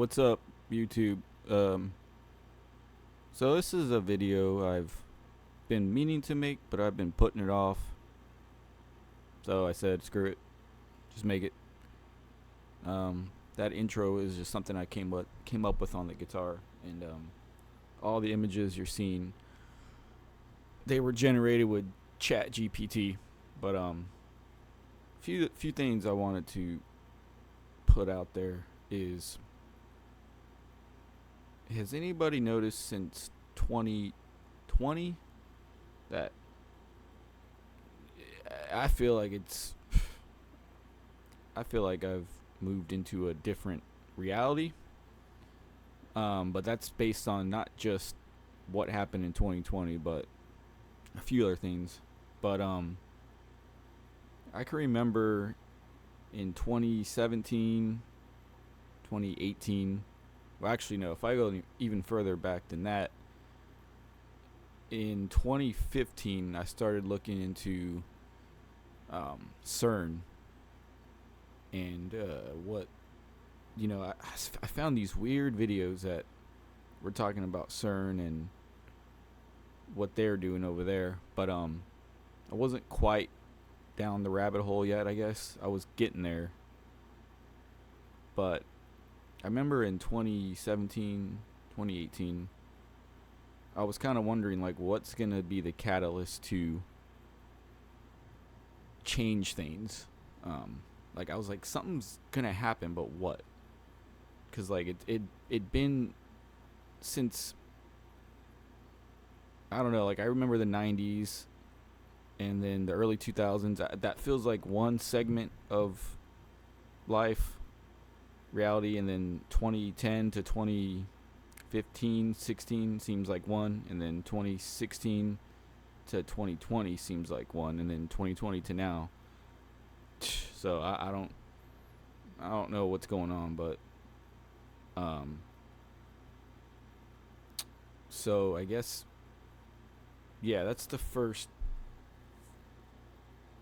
What's up, YouTube? Um, so this is a video I've been meaning to make, but I've been putting it off. So I said, screw it, just make it. That intro is just something I came up with on the guitar, and all the images you're seeing, they were generated with Chat GPT. But few things I wanted to put out there is, has anybody noticed since 2020 that I feel like I feel like I've moved into a different reality. But that's based on not just what happened in 2020, but a few other things. But I can remember in 2017, 2018. Well, actually, no. If I go even further back than that, in 2015, I started looking into CERN and what I found these weird videos that were talking about CERN and what they're doing over there. But I wasn't quite down the rabbit hole yet. I guess I was getting there, but I remember in 2017, 2018, I was kind of wondering like what's gonna be the catalyst to change things. Like I was like something's gonna happen, but what? Because like it been since, I don't know. Like I remember the '90s and then the early 2000s. That feels like one segment of life, reality, and then 2010 to 2015, 16 seems like one, and then 2016 to 2020 seems like one, and then 2020 to now. So I don't know what's going on, but um so I guess, yeah, that's the first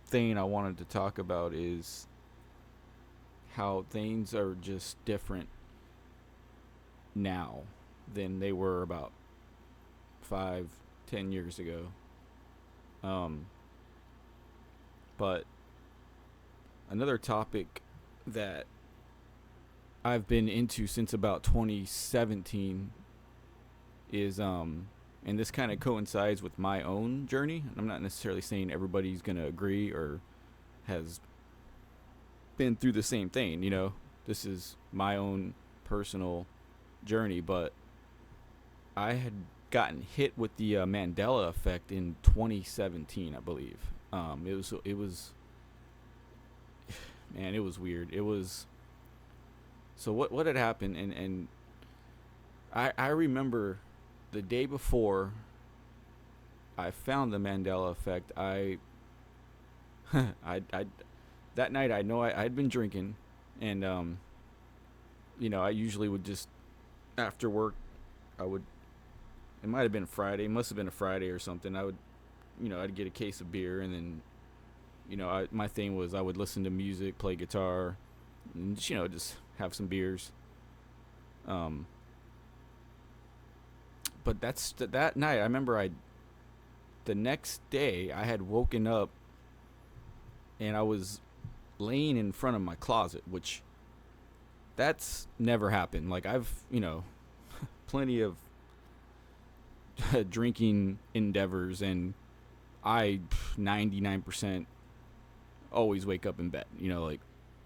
thing I wanted to talk about is how things are just different now than they were about 5, 10 years ago. Um but another topic that I've been into since about 2017 is and this kind of coincides with my own journey. I'm not necessarily saying everybody's going to agree or has been through the same thing, This is my own personal journey, but I had gotten hit with the Mandela effect in 2017, I believe. It was man, it was weird. It was, so what had happened, and I remember the day before I found the Mandela effect. I that night I know I'd been drinking, and I usually would just, after work, I would, it might have been Friday, must have been a Friday or something. I would, I'd get a case of beer, and then my thing was I would listen to music, play guitar, and just have some beers. Um, but that night. I remember the next day I had woken up and I was laying in front of my closet, which that's never happened. Like I've plenty of drinking endeavors, and I 99% always wake up in bed. Like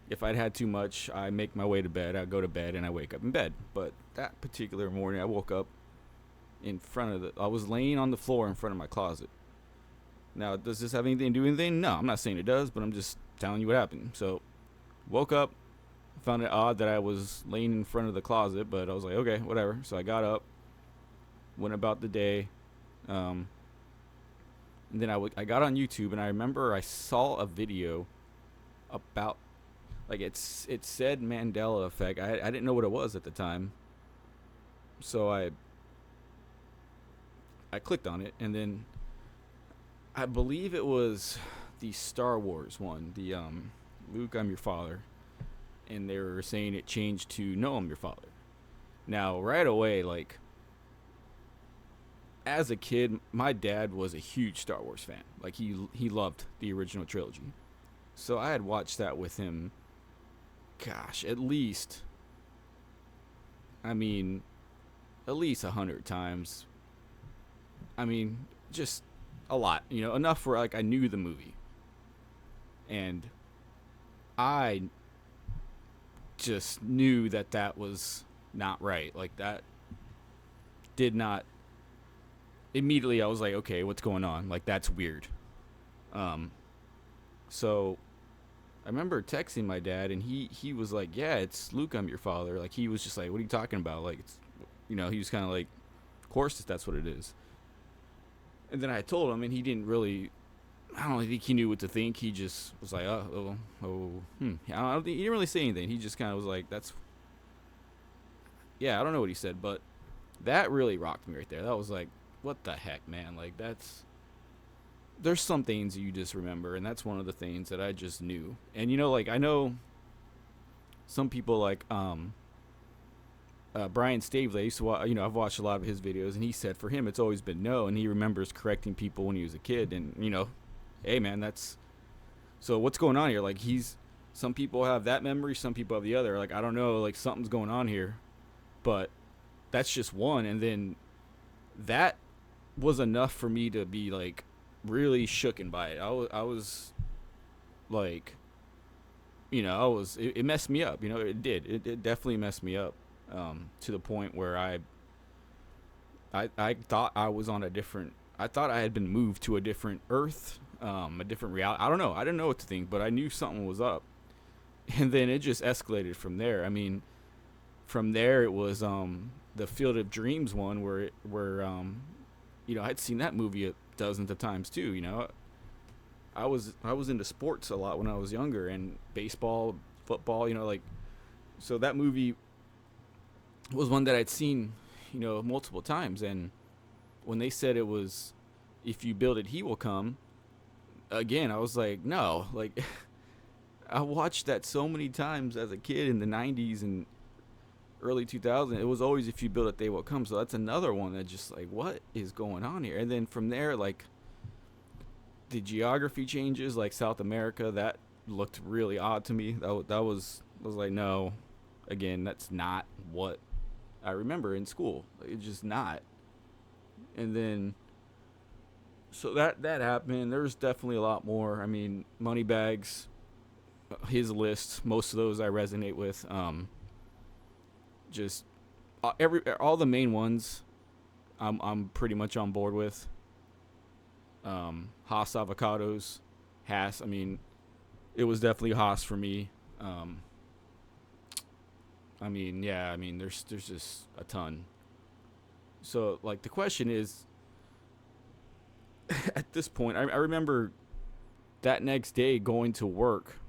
if I'd had too much, I make my way to bed, I go to bed, and I wake up in bed. But that particular morning, I woke up I was laying on the floor in front of my closet. Now, does this have anything to do with anything? No, I'm not saying it does, but I'm just telling you what happened. So, woke up, found it odd that I was laying in front of the closet, but I was like, okay, whatever. So I got up, went about the day, and then I got on YouTube, and I remember I saw a video about, like, it said Mandela effect. I didn't know what it was at the time, so I clicked on it, and then I believe it was the Star Wars one, the Luke, I'm your father, and they were saying it changed to No, I'm your father. Now, right away, like as a kid, my dad was a huge Star Wars fan. Like he loved the original trilogy. So I had watched that with him. Gosh, at least, I mean, at least 100 times. I mean, just a lot. You know, enough where like I knew the movie, and I just knew that that was not right. Like that did not. Immediately, I was like, okay, what's going on? Like that's weird. Um, so I remember texting my dad, and he was like, "Yeah, it's Luke. I'm your father." Like he was just like, "What are you talking about?" Like it's, he was kind of like, "Of course that's what it is." And then I told him, and he didn't really. I don't think he knew what to think. He just was like, I don't think he didn't really say anything. He just kind of was like, "That's yeah." I don't know what he said, but that really rocked me right there. That was like, what the heck, man? Like that's there's some things you just remember, and that's one of the things that I just knew. And like I know some people like Brian Stavely. I used to I've watched a lot of his videos, and he said for him it's always been no, and he remembers correcting people when he was a kid. And hey man, that's so what's going on here? Like some people have that memory, some people have the other. Like I don't know, like something's going on here, but that's just one. And then that was enough for me to be like really shooken by it. I was like, it messed me up. It did. It definitely messed me up, to the point where I thought I was on a different. I thought I had been moved to a different Earth, a different reality. I don't know. I didn't know what to think, but I knew something was up. And then it just escalated from there. I mean, from there it was the Field of Dreams one where I'd seen that movie dozens of times too. I was into sports a lot when I was younger, and baseball, football. Like so that movie was one that I'd seen, multiple times. And when they said it was, if you build it, he will come. Again, I was like, no, like I watched that so many times as a kid in the '90s and early 2000s. It was always, if you build it, they will come. So that's another one that just like, what is going on here? And then from there, like the geography changes, like South America, that looked really odd to me. That was I was like, no, again, that's not what I remember in school. Like, it's just not. And then so that happened. There's definitely a lot more. I mean, Moneybags, his list, most of those I resonate with. Just all the main ones, I'm pretty much on board with. Haas avocados, Haas. I mean, it was definitely Haas for me. I mean, yeah. I mean, there's just a ton. So like the question is, at this point, I remember that next day going to work.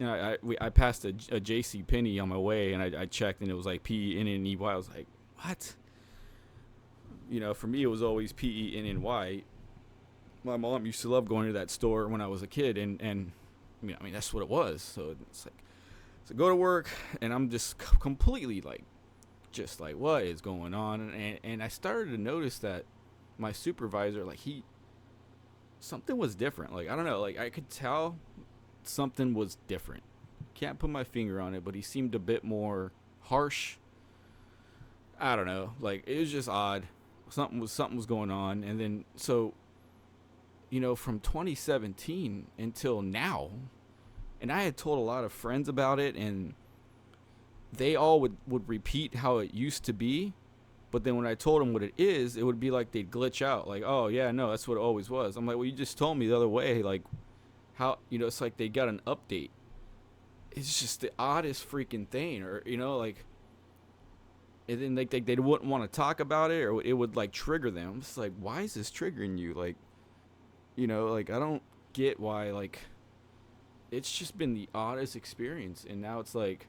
I passed a J.C. Penney on my way, and I checked, and it was like PENNY. I was like, what? For me, it was always PENNY. My mom used to love going to that store when I was a kid, and I mean that's what it was. So it's like, so go to work, and I'm just completely like, just like, what is going on? And I started to notice that my supervisor, like something was different. Like I don't know, like I could tell something was different. Can't put my finger on it, but he seemed a bit more harsh. I don't know, like it was just odd. Something was going on, and then so from 2017 until now, and I had told a lot of friends about it, and they all would repeat how it used to be. But then when I told them what it is, it would be like they'd glitch out, like, oh yeah, no, that's what it always was. I'm like, well, you just told me the other way. Like how it's like they got an update. It's just the oddest freaking thing. Or like, and then they wouldn't want to talk about it, or it would like trigger them. I'm just like, why is this triggering you? Like, like I don't get why. Like it's just been the oddest experience. And now it's like,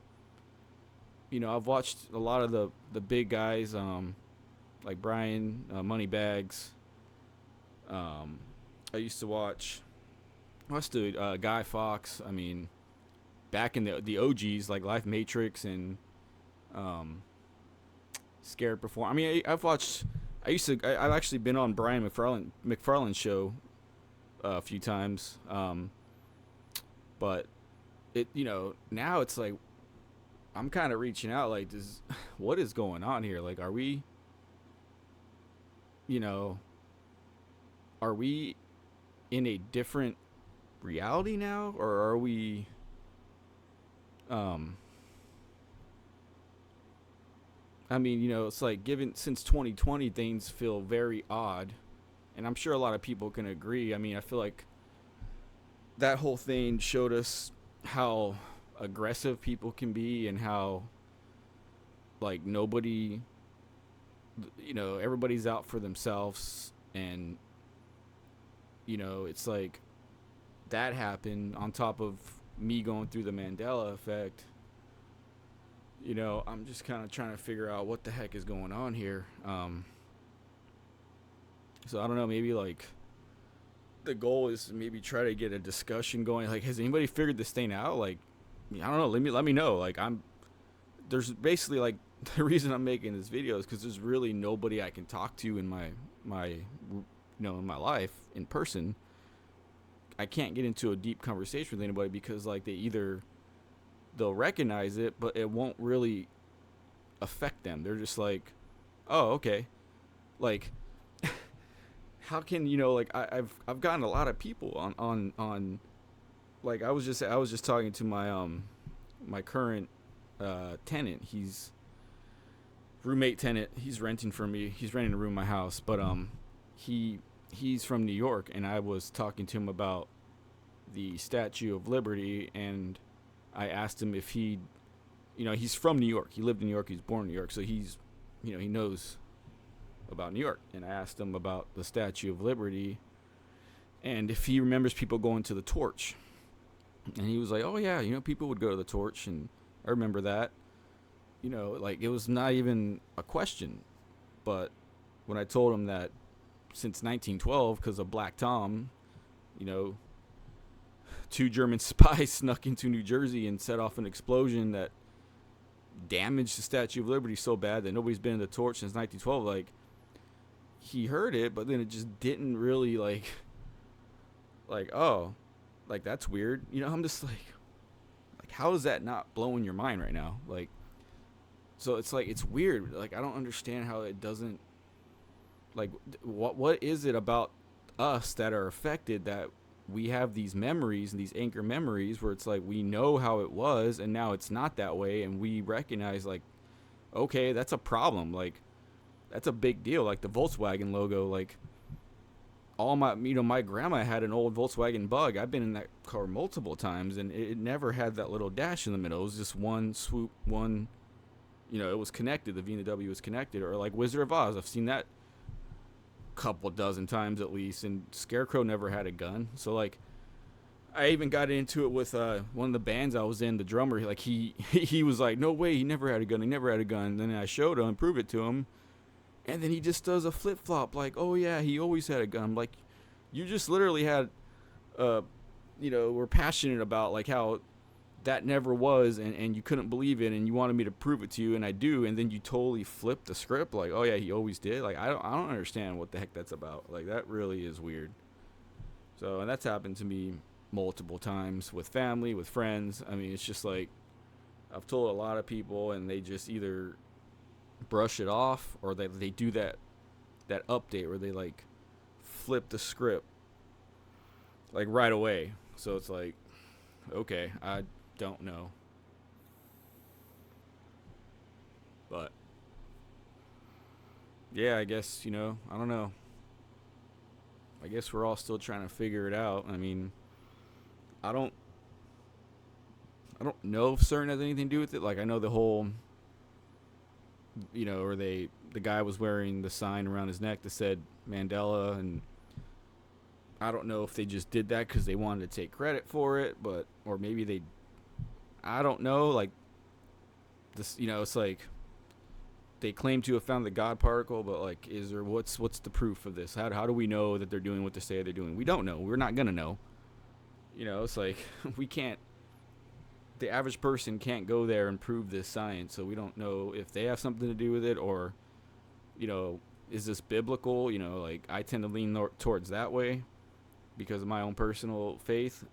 I've watched a lot of the big guys, like Brian, Moneybags. I used to watch what's the Guy Fawkes. I mean, back in the OGs, like Life Matrix, and scared perform. I mean, I've watched. I've actually been on Brian McFarlane's show a few times. But it, now it's like I'm kind of reaching out. Like, what is going on here? Like, are we, you know, are we in a different reality now, or are we, um, I mean, it's like given since 2020, things feel very odd, and I'm sure a lot of people can agree. I mean, I feel like that whole thing showed us how aggressive people can be and how like nobody, everybody's out for themselves, and it's like that happened on top of me going through the Mandela effect. I'm just kind of trying to figure out what the heck is going on here. So I don't know, maybe like the goal is to maybe try to get a discussion going. Like, has anybody figured this thing out? Like, I don't know. Let me know. Like, there's basically like the reason I'm making this video is because there's really nobody I can talk to in my in my life in person. I can't get into a deep conversation with anybody because like they'll recognize it, but it won't really affect them. They're just like, oh, okay. Like, how can like I've gotten a lot of people on like I was just talking to my current tenant. He's roommate tenant. He's renting from me. He's renting a room in my house, but he's from New York, and I was talking to him about the Statue of Liberty, and I asked him if he's from New York. He lived in New York. He's born in New York, so he's he knows about New York. And I asked him about the Statue of Liberty and if he remembers people going to the Torch. And he was like, oh yeah, people would go to the Torch, and I remember that. Like it was not even a question. But when I told him that since 1912, because of Black Tom, 2 German spies snuck into New Jersey and set off an explosion that damaged the Statue of Liberty so bad that nobody's been in the Torch since 1912. Like, he heard it, but then it just didn't really like, oh, like that's weird. I'm just like how is that not blowing your mind right now? Like, so it's like, it's weird. Like, I don't understand how it doesn't, like, what is it about us that are affected that we have these memories and these anchor memories where it's like we know how it was and now it's not that way, and we recognize like, okay, that's a problem. Like, that's a big deal. Like the Volkswagen logo, like all my grandma had an old Volkswagen Bug. I've been in that car multiple times, and it never had that little dash in the middle. It was just one swoop, it was connected. The V and the W was connected. Or like Wizard of Oz, I've seen that couple dozen times at least, and Scarecrow never had a gun. So like I even got into it with one of the bands I was in, the drummer. Like he was like, no way, he never had a gun, and then I showed him and proved it to him, and then he just does a flip-flop like, oh yeah, he always had a gun. I'm like, you just literally had we're passionate about like how that never was, and you couldn't believe it, and you wanted me to prove it to you, and I do, and then you totally flipped the script like, oh yeah, he always did. Like, I don't understand what the heck that's about. Like, that really is weird. So, and that's happened to me multiple times with family, with friends. I mean, it's just like I've told a lot of people, and they just either brush it off, or they do that update where they like flip the script like right away. So it's like, okay, I don't know. But yeah, I guess, I don't know. I guess we're all still trying to figure it out. I mean, I don't know if CERN has anything to do with it. Like, I know the whole, or the guy was wearing the sign around his neck that said Mandela, and I don't know if they just did that because they wanted to take credit for it, or maybe I don't know. Like, this, it's like they claim to have found the God particle, but like, what's the proof of this? How do we know that they're doing what they say they're doing? We don't know. We're not gonna know. It's like we can't. The average person can't go there and prove this science, so we don't know if they have something to do with it, or you know, is this biblical? You know, like I tend to lean towards that way because of my own personal faith.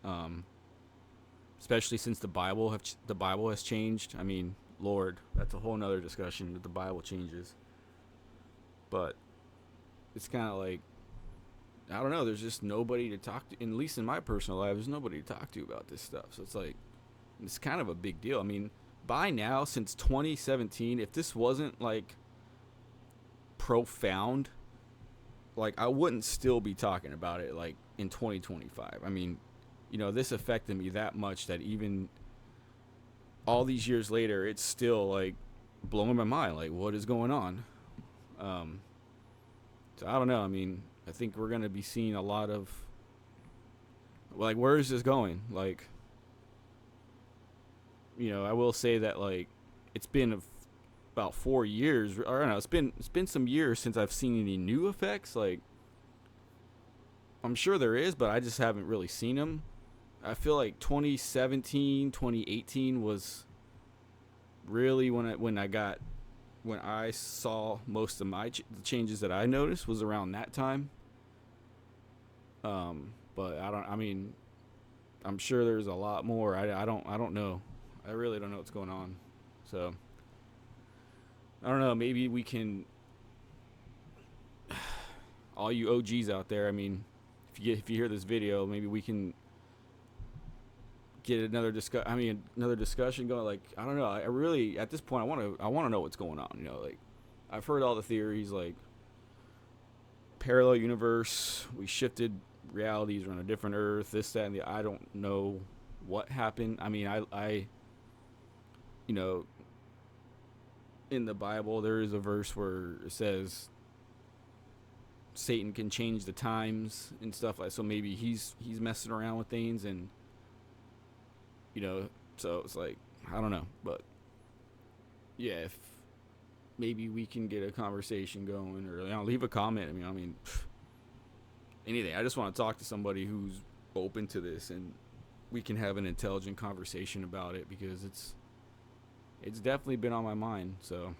Especially since the Bible has changed. I mean, Lord, that's a whole nother discussion that the Bible changes. But it's kind of like I don't know. There's just nobody to talk to. At least in my personal life, there's nobody to talk to about this stuff. So it's like it's kind of a big deal. I mean, by now, since 2017, if this wasn't like profound, like I wouldn't still be talking about it like in 2025. I mean, you know, this affected me that much that even all these years later, it's still like blowing my mind. Like, what is going on? Um, so I don't know. I mean, I think we're gonna be seeing a lot of like, where is this going? Like, you know, I will say that like it's been about 4 years. Or I don't know. It's been some years since I've seen any new effects. Like, I'm sure there is, but I just haven't really seen them. I feel like 2017, 2018 was really when I saw most of the changes that I noticed was around that time. But I don't. I mean, I'm sure there's a lot more. I don't know. I really don't know what's going on. So I don't know. Maybe we can. All you OGs out there. I mean, if you hear this video, maybe we can get another discussion going. Like, I don't know. I really at this point I want to know what's going on. You know, like I've heard all the theories, like parallel universe. We shifted realities. We're on a different Earth. This, that, and the. I don't know what happened. I mean, I you know, in the Bible there is a verse where it says Satan can change the times and stuff like. So maybe he's messing around with things and you know. So it's like I don't know, but yeah, if maybe we can get a conversation going or you know, leave a comment. I mean, anything. I just want to talk to somebody who's open to this and we can have an intelligent conversation about it because it's definitely been on my mind. So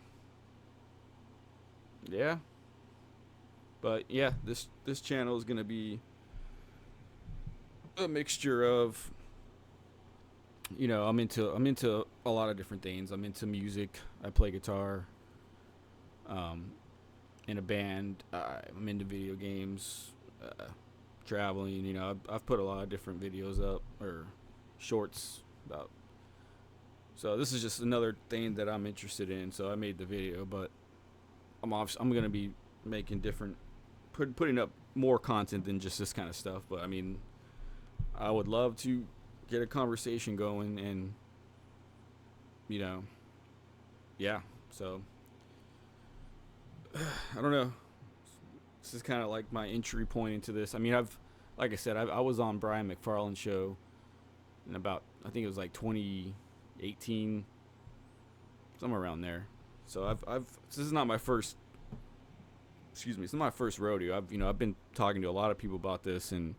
yeah, but yeah, this channel is gonna be a mixture of you know I'm into a lot of different things. I'm into music. I play guitar. Um, in a band. I'm into video games, traveling. You know, I've put a lot of different videos up or shorts about. So this is just another thing that I'm interested in. So I made the video, but I'm gonna be making different, putting up more content than just this kind of stuff. But I mean, I would love to get a conversation going, and you know, yeah. So I don't know. This is kind of like my entry point into this. I mean, like I said, I was on Brian McFarlane's show in about, I think it was like 2018, somewhere around there. So this is not my first, excuse me, this is my first rodeo. I've been talking to a lot of people about this and,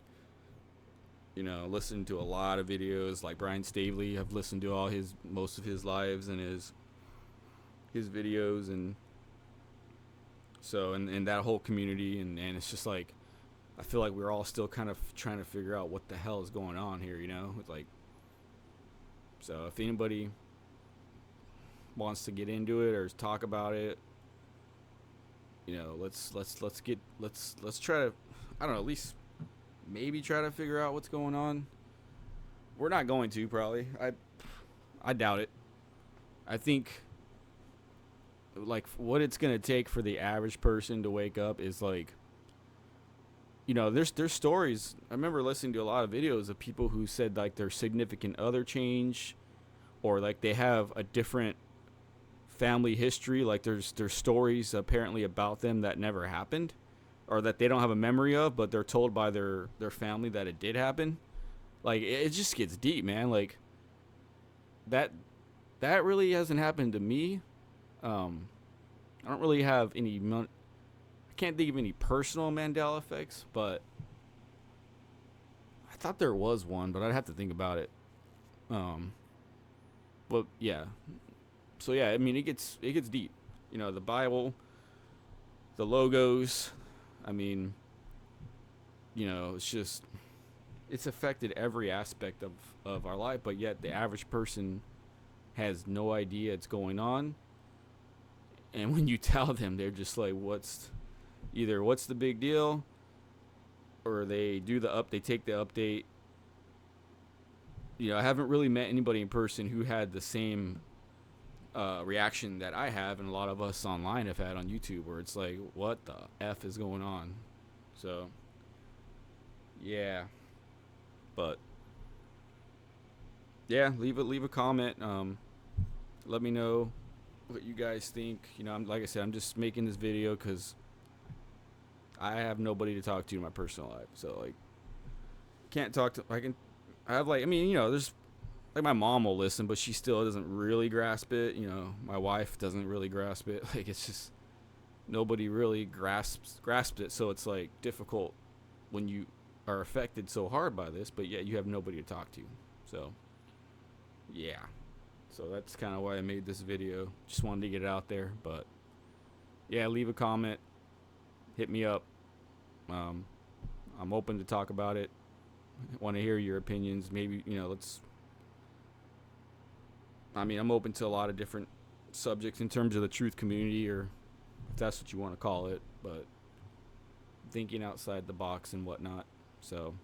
you know, listened to a lot of videos like Brian Stavely. I've listened to most of his lives and his videos and, so, and that whole community, and it's just like, I feel like we're all still kind of trying to figure out what the hell is going on here, you know? It's like, so if anybody wants to get into it or talk about it, you know, let's try to, I don't know, at least maybe try to figure out what's going on. We're not going to, probably. I doubt it. I think like what it's gonna take for the average person to wake up is like, you know, there's stories. I remember listening to a lot of videos of people who said like their significant other changed, or like they have a different family history. Like there's stories apparently about them that never happened, or that they don't have a memory of, but they're told by their family that it did happen. Like it just gets deep, man. Like that really hasn't happened to me. I don't really have any. I can't think of any personal Mandela effects, but I thought there was one, but I'd have to think about it. But yeah. So yeah, I mean, it gets deep. You know, the Bible. the logos. I mean, it's affected every aspect of our life, but yet the average person has no idea it's going on. And when you tell them, they're just like, what's the big deal? Or they take the update. I haven't really met anybody in person who had the same reaction that I have, and a lot of us online have had on YouTube, where it's like, what the F is going on? So, yeah. But, yeah, leave a comment. Let me know what you guys think. Like I said, I'm just making this video because I have nobody to talk to in my personal life. So, like, can't talk to, I have, like, there's, like, my mom will listen, but she still doesn't really grasp it. My wife doesn't really grasp it. Like, it's just, nobody really grasps it. So it's, like, difficult when you are affected so hard by this, but yet you have nobody to talk to. So, yeah. So that's kind of why I made this video. Just wanted to get it out there. But, yeah, leave a comment. Hit me up. I'm open to talk about it. Want to hear your opinions. Maybe, I'm open to a lot of different subjects in terms of the truth community, or if that's what you want to call it, but thinking outside the box and whatnot. So,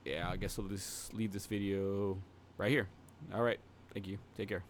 yeah, I guess I'll just leave this video right here. All right. Thank you. Take care.